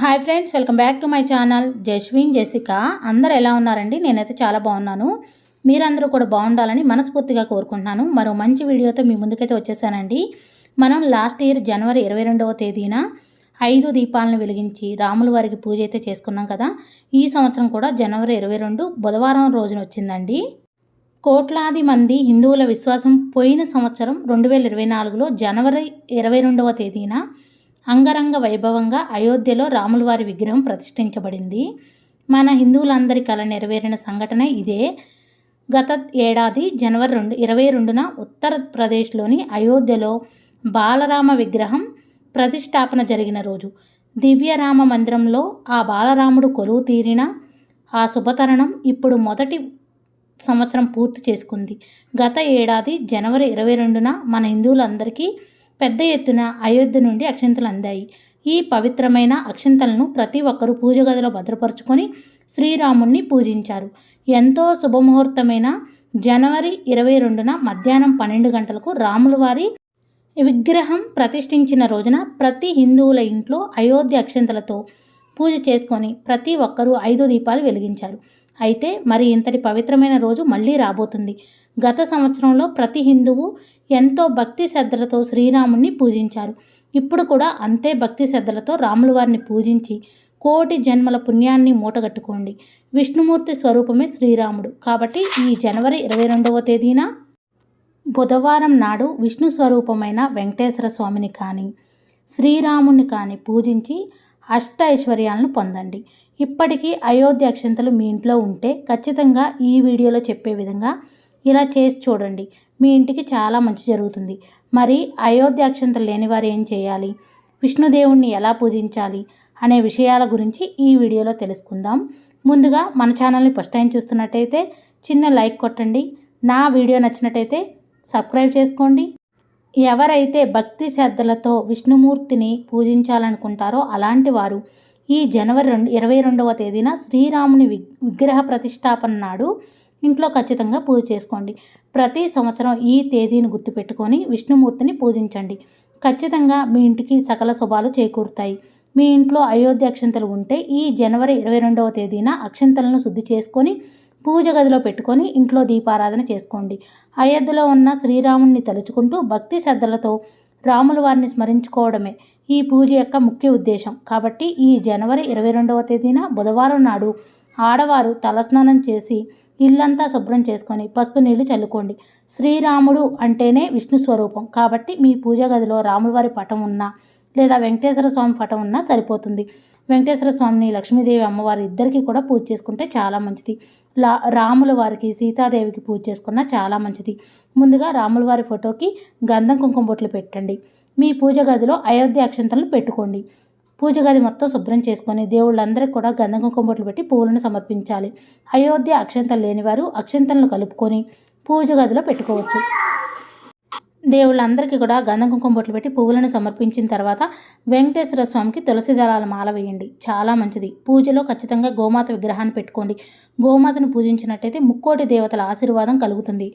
Hi friends, welcome back to my channel Jaswin Jessica. అందరు ఎలా ఉన్నారండి? నేనైతే చాలా బాగున్నాను. మీరందరూ కూడా బాగుండాలని మనస్ఫూర్తిగా కోరుకుంటున్నాను. మరో మంచి వీడియోతో మీ ముందుకైతే వచ్చేసానండి. మనం లాస్ట్ ఇయర్ జనవరి 22వ తేదీన 5 దీపాలను వెలిగించి రాముల వారికి పూజ అయితే చేసుకున్నాం కదా. ఈ సంవత్సరం కూడా జనవరి 22 బుధవారం రోజున వచ్చిందండి. కోట్లాది మంది హిందువుల విశ్వాసం పోయిన సంవత్సరం 2024లో జనవరి 22వ తేదీన అంగరంగ వైభవంగా అయోధ్యలో రాములవారి విగ్రహం ప్రతిష్ఠించబడింది. మన హిందువులందరి కల నెరవేరిన సంఘటన ఇదే. గత ఏడాది జనవరి 22న ఉత్తరప్రదేశ్లోని అయోధ్యలో బాలరామ విగ్రహం ప్రతిష్టాపన జరిగిన రోజు. దివ్యరామ మందిరంలో ఆ బాలరాముడు కొలువు తీరిన ఆ శుభతరుణం ఇప్పుడు మొదటి సంవత్సరం పూర్తి చేసుకుంది. గత ఏడాది జనవరి 22న మన హిందువులందరికీ పెద్ద ఎత్తున అయోధ్య నుండి అక్షింతలు అందాయి. ఈ పవిత్రమైన అక్షింతలను ప్రతి ఒక్కరూ పూజ గదిలో భద్రపరుచుకొని శ్రీరాముణ్ణి పూజించారు. ఎంతో శుభముహూర్తమైన జనవరి 22న మధ్యాహ్నం 12 గంటలకు రాముల వారి విగ్రహం ప్రతిష్ఠించిన రోజున ప్రతి హిందువుల ఇంట్లో అయోధ్య అక్షింతలతో పూజ చేసుకొని ప్రతి ఒక్కరూ 5 దీపాలు వెలిగించారు. అయితే మరి ఇంతటి పవిత్రమైన రోజు మళ్ళీ రాబోతుంది. గత సంవత్సరంలో ప్రతి హిందువు ఎంతో భక్తి శ్రద్ధలతో శ్రీరాముణ్ణి పూజించారు. ఇప్పుడు కూడా అంతే భక్తి శ్రద్ధలతో రాముల వారిని పూజించి కోటి జన్మల పుణ్యాన్ని మూటగట్టుకోండి. విష్ణుమూర్తి స్వరూపమే శ్రీరాముడు కాబట్టి ఈ జనవరి 22వ తేదీన బుధవారం నాడు విష్ణు స్వరూపమైన వెంకటేశ్వర స్వామిని కానీ శ్రీరాముని కానీ పూజించి అష్ట ఐశ్వర్యాలను పొందండి. ఇప్పటికీ అయోధ్య అక్షంతలు మీ ఇంట్లో ఉంటే ఖచ్చితంగా ఈ వీడియోలో చెప్పే విధంగా ఇలా చేసి చూడండి. మీ ఇంటికి చాలా మంచి జరుగుతుంది. మరి అయోధ్య అక్షంతలు లేని వారు ఏం చేయాలి, విష్ణుదేవుణ్ణి ఎలా పూజించాలి అనే విషయాల గురించి ఈ వీడియోలో తెలుసుకుందాం. ముందుగా మన ఛానల్ని ఫస్ట్ టైం చూస్తున్నట్టయితే చిన్న లైక్ కొట్టండి. నా వీడియో నచ్చినట్టయితే సబ్స్క్రైబ్ చేసుకోండి. ఎవరైతే భక్తి శ్రద్ధలతో విష్ణుమూర్తిని పూజించాలనుకుంటారో అలాంటి వారు ఈ జనవరి 22వ తేదీన శ్రీరాముని విగ్రహ ప్రతిష్టాపన నాడు ఇంట్లో ఖచ్చితంగా పూజ చేసుకోండి. ప్రతి సంవత్సరం ఈ తేదీని గుర్తుపెట్టుకొని విష్ణుమూర్తిని పూజించండి. ఖచ్చితంగా మీ ఇంటికి సకల శుభాలు చేకూరుతాయి. మీ ఇంట్లో అయోధ్య అక్షంతలు ఉంటే ఈ జనవరి 22వ తేదీన అక్షంతలను శుద్ధి చేసుకొని పూజ గదిలో పెట్టుకొని ఇంట్లో దీపారాధన చేసుకోండి. అయోధ్యలో ఉన్న శ్రీరాముణ్ణి తలుచుకుంటూ భక్తి శ్రద్ధలతో రాముల వారిని స్మరించుకోవడమే ఈ పూజ యొక్క ముఖ్య ఉద్దేశం. కాబట్టి ఈ జనవరి 22వ తేదీన బుధవారం నాడు ఆడవారు తలస్నానం చేసి ఇల్లంతా శుభ్రం చేసుకొని పసుపు నీళ్లు చల్లుకోండి. శ్రీరాముడు అంటేనే విష్ణు స్వరూపం కాబట్టి మీ పూజ గదిలో రాములవారి పటం ఉన్నా లేదా వెంకటేశ్వర స్వామి పటం ఉన్నా సరిపోతుంది. వెంకటేశ్వర స్వామిని లక్ష్మీదేవి అమ్మవారి ఇద్దరికి కూడా పూజ చేసుకుంటే చాలా మంచిది. రాముల వారికి సీతాదేవికి పూజ చేసుకున్నా చాలా మంచిది. ముందుగా రాముల వారి ఫోటోకి గంధం కుంకుమ బొట్లు పెట్టండి. మీ పూజ గదిలో అయోధ్య అక్షంతలను పెట్టుకోండి. పూజ గది మొత్తం శుభ్రం చేసుకొని దేవుళ్ళందరికీ కూడా గంధం కుంకుమ బొట్లు పెట్టి పువ్వులను సమర్పించాలి. అయోధ్య అక్షంతలు లేనివారు అక్షంతలను కలుపుకొని పూజ గదిలో పెట్టుకోవచ్చు. దేవుళ్ళందరికీ కూడా గంధం కుంకుమ బొట్లు పెట్టి పువ్వులను సమర్పించిన తర్వాత వెంకటేశ్వర స్వామికి తులసి దళాల మాల వేయండి. చాలా మంచిది. పూజలో ఖచ్చితంగా గోమాత విగ్రహాన్ని పెట్టుకోండి. గోమాతను పూజించినట్టయితే ముక్కోటి దేవతల ఆశీర్వాదం కలుగుతుంది.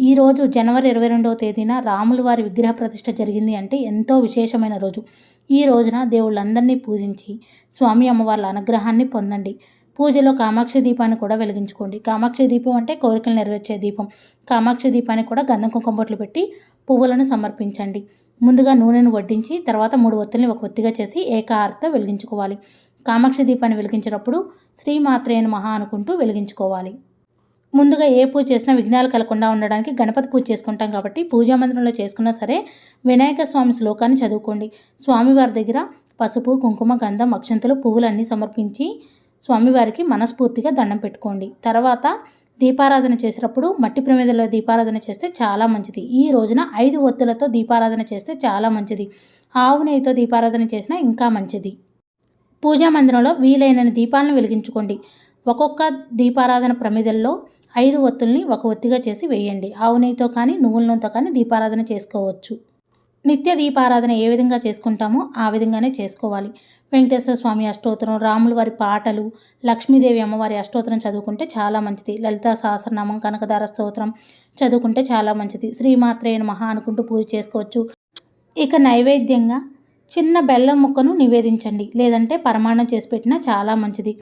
ఈరోజు జనవరి 22వ తేదీన రాముల వారి విగ్రహ ప్రతిష్ఠ జరిగింది అంటే ఎంతో విశేషమైన రోజు. ఈ రోజున దేవుళ్ళందరినీ పూజించి స్వామి అమ్మవార్ల అనుగ్రహాన్ని పొందండి. పూజలో కామాక్షి దీపాన్ని కూడా వెలిగించుకోండి. కామాక్షి దీపం అంటే కోరికలు నెరవేర్చే దీపం. కామాక్షి దీపాన్ని కూడా గంధం కుంకుమ బొట్లు పెట్టి పువ్వులను సమర్పించండి. ముందుగా నూనెను వడ్డించి తర్వాత 3 ఒత్తుల్ని ఒక ఒత్తిగా చేసి ఏకాహారతో వెలిగించుకోవాలి. కామాక్షి దీపాన్ని వెలిగించేటప్పుడు శ్రీమాత్రే నమః అనుకుంటూ వెలిగించుకోవాలి. ముందుగా ఏ పూజ చేసినా విఘ్నాలు కలగకుండా ఉండడానికి గణపతి పూజ చేసుకుంటాం కాబట్టి పూజా మందిరంలో చేసుకున్నా సరే వినాయక స్వామి శ్లోకాన్ని చదువుకోండి. స్వామివారి దగ్గర పసుపు కుంకుమ గంధం అక్షంతలు పువ్వులన్నీ సమర్పించి స్వామివారికి మనస్ఫూర్తిగా దండం పెట్టుకోండి. తర్వాత దీపారాధన చేసేటప్పుడు మట్టి ప్రమిదలో దీపారాధన చేస్తే చాలా మంచిది. ఈ రోజున 5 ఒత్తులతో దీపారాధన చేస్తే చాలా మంచిది. ఆవు నెయ్యితో దీపారాధన చేసినా ఇంకా మంచిది. పూజా మందిరంలో వీలైనన్ని దీపాలను వెలిగించుకోండి. ఒక్కొక్క దీపారాధన ప్రమిదల్లో 5 ఒత్తుల్ని ఒక ఒత్తిగా చేసి వేయండి. ఆవు నెయ్యితో కానీ నువ్వుల నూనెతో కానీ దీపారాధన చేసుకోవచ్చు. నిత్య దీపారాధన ఏ విధంగా చేసుకుంటామో ఆ విధంగానే చేసుకోవాలి. వెంకటేశ్వర స్వామి అష్టోత్తరం, రాముల వారి పాటలు, లక్ష్మీదేవి అమ్మవారి అష్టోత్తరం చదువుకుంటే చాలా మంచిది. లలితా సహస్రనామం, కనకదార స్తోత్రం చదువుకుంటే చాలా మంచిది. శ్రీమాత్రే నమః అనుకుంటూ పూజ చేసుకోవచ్చు. ఇక నైవేద్యంగా చిన్న బెల్లం ముక్కను నివేదించండి, లేదంటే పరమాన్నం చేసి పెట్టినా చాలా మంచిది.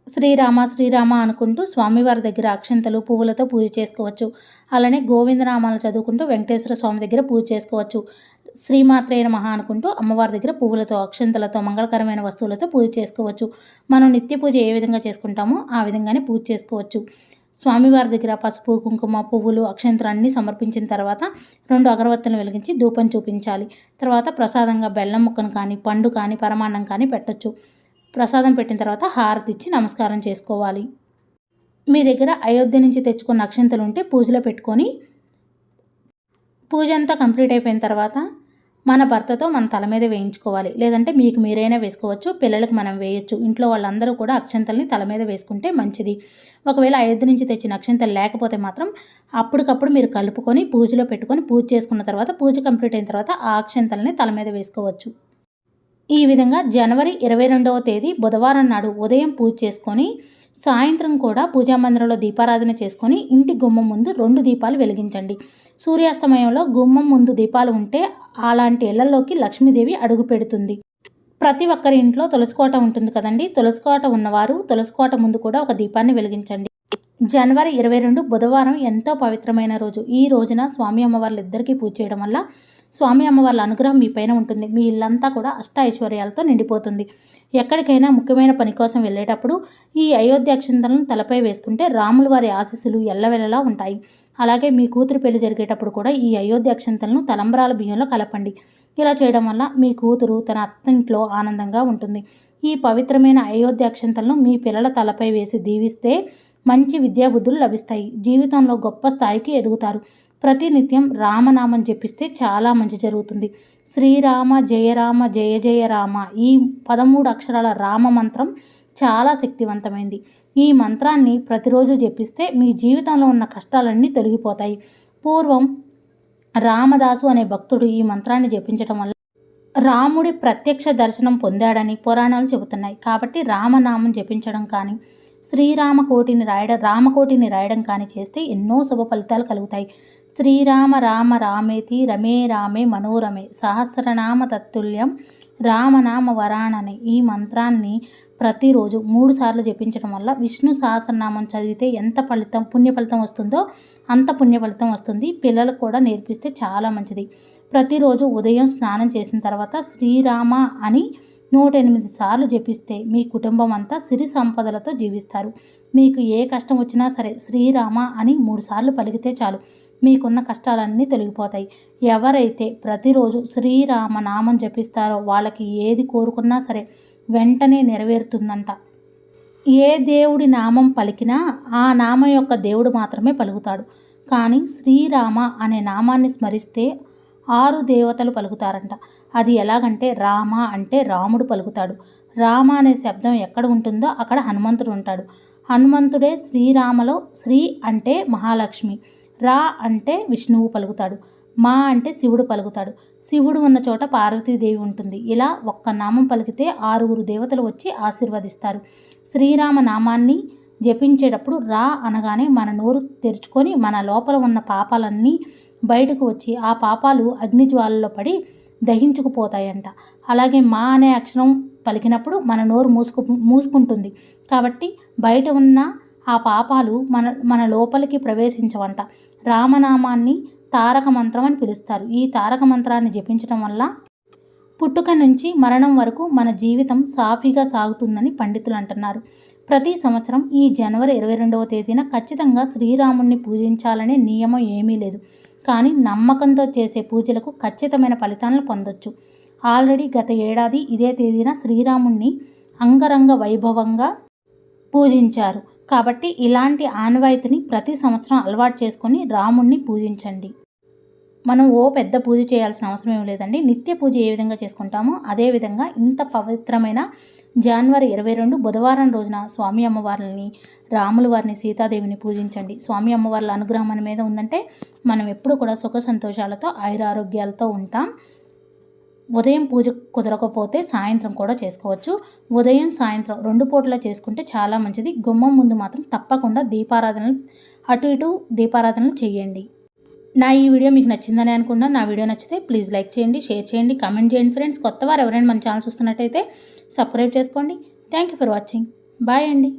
శ్రీరామ శ్రీరామ అనుకుంటూ స్వామివారి దగ్గర అక్షంతలు పువ్వులతో పూజ చేసుకోవచ్చు. అలానే గోవిందనామాలు చదువుకుంటూ వెంకటేశ్వర స్వామి దగ్గర పూజ చేసుకోవచ్చు. శ్రీమాత్రే నమః అనుకుంటూ అమ్మవారి దగ్గర పువ్వులతో, అక్షంతలతో, మంగళకరమైన వస్తువులతో పూజ చేసుకోవచ్చు. మనం నిత్య పూజ ఏ విధంగా చేసుకుంటామో ఆ విధంగానే పూజ చేసుకోవచ్చు. స్వామివారి దగ్గర పసుపు, కుంకుమ, పువ్వులు, అక్షంతలు అన్నీ సమర్పించిన తర్వాత 2 అగరవత్తులను వెలిగించి ధూపం చూపించాలి. తర్వాత ప్రసాదంగా బెల్లం ముక్కను కానీ, పండు కానీ, పరమాన్నం కానీ పెట్టొచ్చు. ప్రసాదం పెట్టిన తర్వాత హారతి ఇచ్చి నమస్కారం చేసుకోవాలి. మీ దగ్గర అయోధ్య నుంచి తెచ్చుకున్న అక్షంతలు ఉంటే పూజలో పెట్టుకొని పూజ అంతా కంప్లీట్ అయిపోయిన తర్వాత మన భర్తతో మన తల మీద వేయించుకోవాలి. లేదంటే మీకు మీరైనా వేసుకోవచ్చు, పిల్లలకు మనం వేయొచ్చు. ఇంట్లో వాళ్ళందరూ కూడా అక్షంతల్ని తల మీద వేసుకుంటే మంచిది. ఒకవేళ అయోధ్య నుంచి తెచ్చిన అక్షంతలు లేకపోతే మాత్రం అప్పటికప్పుడు మీరు కలుపుకొని పూజలో పెట్టుకొని పూజ చేసుకున్న తర్వాత పూజ కంప్లీట్ అయిన తర్వాత ఆ అక్షంతల్ని తల మీద వేసుకోవచ్చు. ఈ విధంగా జనవరి 22వ తేదీ బుధవారం నాడు ఉదయం పూజ చేసుకొని సాయంత్రం కూడా పూజామందిరంలో దీపారాధన చేసుకొని ఇంటి గుమ్మం ముందు 2 దీపాలు వెలిగించండి. సూర్యాస్తమయంలో గుమ్మం ముందు దీపాలు ఉంటే అలాంటి ఇళ్లలోకి లక్ష్మీదేవి అడుగు పెడుతుంది. ప్రతి ఒక్కరి ఇంట్లో తులసికోట ఉంటుంది కదండి. తులసికోట ఉన్నవారు తులసికోట ముందు కూడా ఒక దీపాన్ని వెలిగించండి. జనవరి 22 బుధవారం ఎంతో పవిత్రమైన రోజు. ఈ రోజున స్వామి అమ్మవార్లు ఇద్దరికీ పూజ చేయడం వల్ల స్వామి అమ్మవార్ల అనుగ్రహం మీ పైన ఉంటుంది. మీ ఇల్లంతా కూడా అష్ట ఐశ్వర్యాలతో నిండిపోతుంది. ఎక్కడికైనా ముఖ్యమైన పని కోసం వెళ్ళేటప్పుడు ఈ అయోధ్య అక్షంతలను తలపై వేసుకుంటే రాముల వారి ఆశీస్సులు ఎల్లవెల్లలా ఉంటాయి. అలాగే మీ కూతురు పెళ్లి జరిగేటప్పుడు కూడా ఈ అయోధ్య అక్షంతలను తలంబ్రాల బియ్యంలో కలపండి. ఇలా చేయడం వల్ల మీ కూతురు తన అత్తింట్లో ఆనందంగా ఉంటుంది. ఈ పవిత్రమైన అయోధ్య అక్షంతలను మీ పిల్లల తలపై వేసి దీవిస్తే మంచి విద్యాబుద్ధులు లభిస్తాయి. జీవితంలో గొప్ప స్థాయికి ఎదుగుతారు. ప్రతినిత్యం రామనామం జపిస్తే చాలా మంచి జరుగుతుంది. శ్రీరామ జయ రామ జయ జయ రామ ఈ 13 అక్షరాల రామ మంత్రం చాలా శక్తివంతమైంది. ఈ మంత్రాన్ని ప్రతిరోజు జపిస్తే మీ జీవితంలో ఉన్న కష్టాలన్నీ తొలగిపోతాయి. పూర్వం రామదాసు అనే భక్తుడు ఈ మంత్రాన్ని జపించడం వల్ల రాముడి ప్రత్యక్ష దర్శనం పొందాడని పురాణాలు చెబుతున్నాయి. కాబట్టి రామనామం జపించడం కానీ, రామకోటిని రాయడం కానీ చేస్తే ఎన్నో శుభ ఫలితాలు కలుగుతాయి. శ్రీరామ రామ రామేతి రమే రామే మనోరమే సహస్రనామ తత్తుల్యం రామనామ వరాణనే ఈ మంత్రాన్ని ప్రతిరోజు 3 సార్లు జపించడం వల్ల విష్ణు సహస్రనామం చదివితే ఎంత పుణ్య ఫలితం వస్తుందో అంత పుణ్య ఫలితం వస్తుంది. పిల్లలకు కూడా నేర్పిస్తే చాలా మంచిది. ప్రతిరోజు ఉదయం స్నానం చేసిన తర్వాత శ్రీరామ అని 108 సార్లు జపిస్తే మీ కుటుంబం అంతా సిరి సంపదలతో జీవిస్తారు. మీకు ఏ కష్టం వచ్చినా సరే శ్రీరామ అని 3 సార్లు పలికితే చాలు, మీకున్న కష్టాలన్నీ తొలగిపోతాయి. ఎవరైతే ప్రతిరోజు శ్రీరామ నామం జపిస్తారో వాళ్ళకి ఏది కోరుకున్నా సరే వెంటనే నెరవేరుతుందంట. ఏ దేవుడి నామం పలికినా ఆ నామం యొక్క దేవుడు మాత్రమే పలుకుతాడు. కానీ శ్రీరామ అనే నామాన్ని స్మరిస్తే 6 దేవతలు పలుకుతారంట. అది ఎలాగంటే రామ అంటే రాముడు పలుకుతాడు. రామ అనే శబ్దం ఎక్కడ ఉంటుందో అక్కడ హనుమంతుడు ఉంటాడు. హనుమంతుడే శ్రీరామలో శ్రీ అంటే మహాలక్ష్మి, రా అంటే విష్ణువు పలుకుతాడు, మా అంటే శివుడు పలుకుతాడు. శివుడు ఉన్న చోట పార్వతీదేవి ఉంటుంది. ఇలా ఒక్క నామం పలికితే 6 దేవతలు వచ్చి ఆశీర్వదిస్తారు. శ్రీరామ నామాన్ని జపించేటప్పుడు రా అనగానే మన నోరు తెరుచుకొని మన లోపల ఉన్న పాపాలన్నీ బయటకు వచ్చి ఆ పాపాలు అగ్నిజ్వాలలో పడి దహించుకుపోతాయంట. అలాగే మా అనే అక్షరం పలికినప్పుడు మన నోరు మూసుకుంటుంది. కాబట్టి బయట ఉన్న ఆ పాపాలు మన లోపలికి ప్రవేశించవంట. రామనామాన్ని తారక మంత్రం అని పిలుస్తారు. ఈ తారక మంత్రాన్ని జపించడం వల్ల పుట్టుక నుంచి మరణం వరకు మన జీవితం సాఫీగా సాగుతుందని పండితులు అంటున్నారు. ప్రతి సంవత్సరం ఈ జనవరి 22వ తేదీన ఖచ్చితంగా శ్రీరాముణ్ణి పూజించాలనే నియమం ఏమీ లేదు. కానీ నమ్మకంతో చేసే పూజలకు ఖచ్చితమైన ఫలితాలను పొందొచ్చు. ఆల్రెడీ గత ఏడాది ఇదే తేదీన శ్రీరాముణ్ణి అంగరంగ వైభవంగా పూజించారు. కాబట్టి ఇలాంటి ఆనవాయితీని ప్రతి సంవత్సరం అలవాటు చేసుకొని రాముణ్ణి పూజించండి. మనం పెద్ద పూజ చేయాల్సిన అవసరం ఏం లేదండి. నిత్య పూజ ఏ విధంగా చేసుకుంటామో అదేవిధంగా ఇంత పవిత్రమైన జనవరి 22 బుధవారం రోజున స్వామి అమ్మవార్లని, రాముల వారిని, సీతాదేవిని పూజించండి. స్వామి అమ్మవార్ల అనుగ్రహం మన మీద ఉందంటే మనం ఎప్పుడు కూడా సుఖ సంతోషాలతో ఆయురారోగ్యాలతో ఉంటాం. ఉదయం పూజ కుదరకపోతే సాయంత్రం కూడా చేసుకోవచ్చు. ఉదయం సాయంత్రం 2 పూటలా చేసుకుంటే చాలా మంచిది. గుమ్మం ముందు మాత్రం తప్పకుండా దీపారాధనలు అటు ఇటు దీపారాధనలు చేయండి. నా ఈ వీడియో మీకు నచ్చిందని అనుకుంటున్నాను. నా వీడియో నచ్చితే ప్లీజ్ లైక్ చేయండి, షేర్ చేయండి, కామెంట్ చేయండి ఫ్రెండ్స్. కొత్త వారు ఎవరైనా మన ఛానల్ చూస్తున్నట్టయితే సబ్స్క్రైబ్ చేసుకోండి. Thank you for watching. Bye అండి.